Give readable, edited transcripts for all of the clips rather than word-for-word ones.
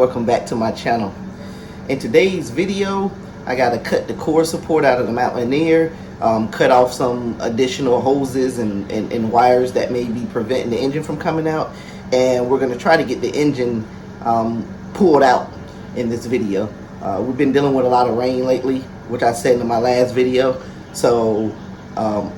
welcome back to my channel. In today's video, I got to cut the core support out of the Mountaineer, cut off some additional hoses and wires that may be preventing the engine from coming out, and we're going to try to get the engine pulled out in this video. We've been dealing with a lot of rain lately, which I said in my last video, so I'm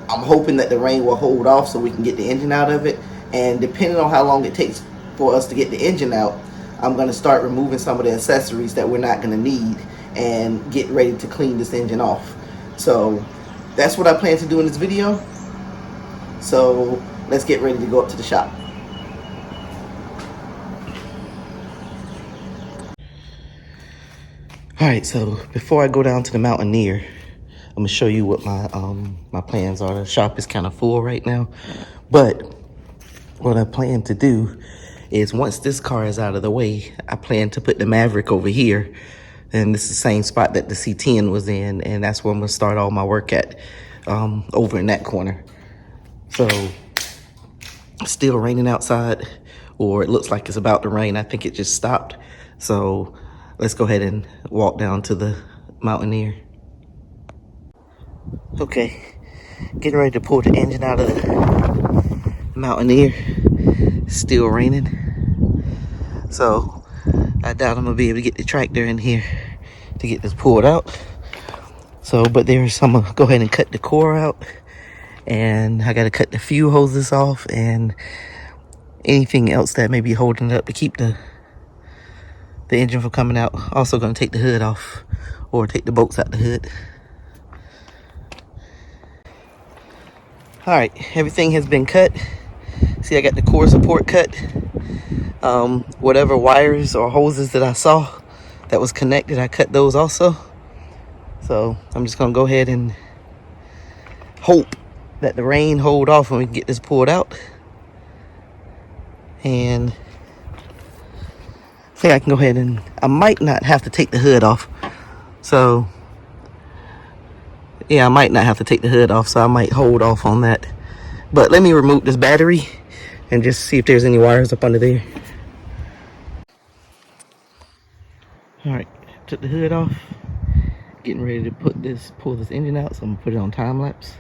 hoping that the rain will hold off so we can get the engine out of it. And depending on how long it takes for us to get the engine out, I'm going to start removing some of the accessories that we're not going to need and get ready to clean this engine off. So that's what I plan to do in this video. So let's get ready to go up to the shop. Alright, so before I go down to the Mountaineer, I'm going to show you what my plans are. The shop is kind of full right now, but what I plan to do is once this car is out of the way, I plan to put the Maverick over here. And this is the same spot that the C10 was in, and that's where I'm going to start all my work at, over in that corner. So, it's still raining outside, or it looks like it's about to rain. I think it just stopped. So, let's go ahead and walk down to the Mountaineer. Okay, getting ready to pull the engine out of the Mountaineer. Still raining, so I doubt I'm gonna be able to get the tractor in here to get this pulled out. So, but I'm gonna go ahead and cut the core out, and I gotta cut the fuel hoses off and anything else that may be holding it up to keep the engine from coming out. Also gonna take the hood off, or take the bolts out the hood. All right, everything has been cut. See, I got the core support cut. Whatever wires or hoses that I saw that was connected, I cut those also. So I'm just gonna go ahead and hope that the rain hold off and we can get this pulled out. And I think I can go ahead and, I might not have to take the hood off. So yeah, I might not have to take the hood off, so I might hold off on that. But let me remove this battery and just see if there's any wires up under there. All right, took the hood off. Getting ready to pull this engine out, so I'm gonna put it on time lapse.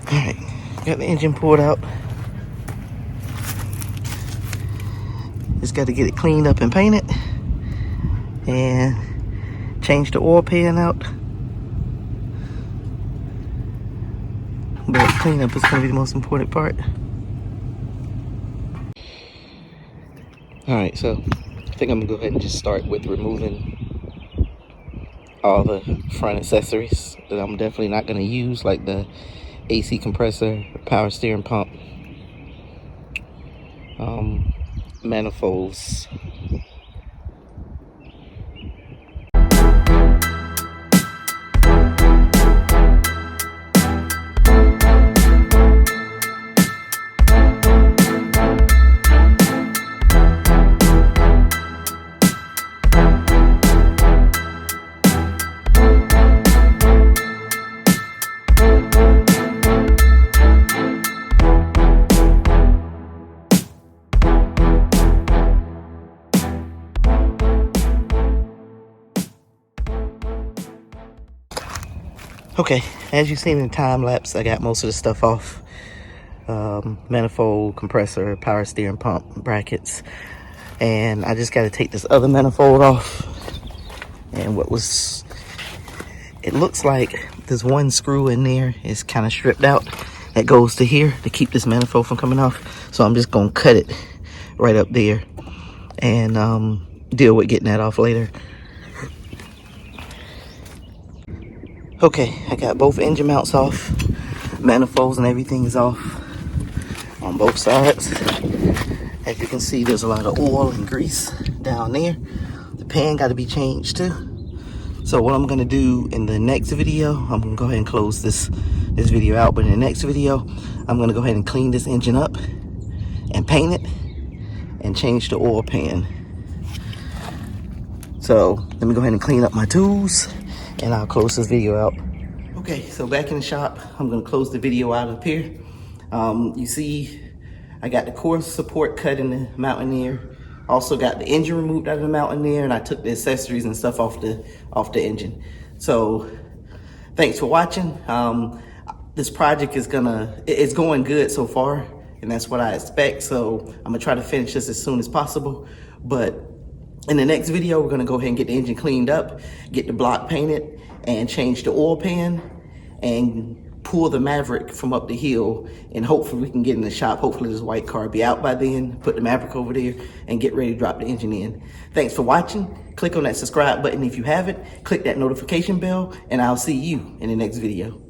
Alright, got the engine pulled out. Just got to get it cleaned up and painted. And change the oil pan out. But cleanup is going to be the most important part. Alright, so I think I'm going to go ahead and just start with removing all the front accessories that I'm definitely not going to use, like the AC compressor, power steering pump, manifolds. Okay, as you've seen in time lapse, I got most of the stuff off. Manifold, compressor, power steering pump, brackets. And I just got to take this other manifold off. And it looks like there's one screw in there. It's kind of stripped out. That goes to here to keep this manifold from coming off. So I'm just going to cut it right up there and deal with getting that off later. Okay, I got both engine mounts off. Manifolds and everything is off on both sides. As you can see, there's a lot of oil and grease down there. The pan got to be changed too. So what I'm gonna do in the next video, I'm gonna go ahead and close this video out, but in the next video, I'm gonna go ahead and clean this engine up and paint it and change the oil pan. So let me go ahead and clean up my tools and I'll close this video out. Okay, so back in the shop, I'm gonna close the video out up here. You see, I got the core support cut in the Mountaineer. Also got the engine removed out of the Mountaineer, and I took the accessories and stuff off the engine. So thanks for watching. This project is it's going good so far, and that's what I expect. So I'm gonna try to finish this as soon as possible. But in the next video, we're gonna go ahead and get the engine cleaned up, get the block painted, and change the oil pan, and pull the Maverick from up the hill, and hopefully we can get in the shop. Hopefully this white car be out by then, put the Maverick over there, and get ready to drop the engine in. Thanks for watching. Click on that subscribe button if you haven't. Click that notification bell, and I'll see you in the next video.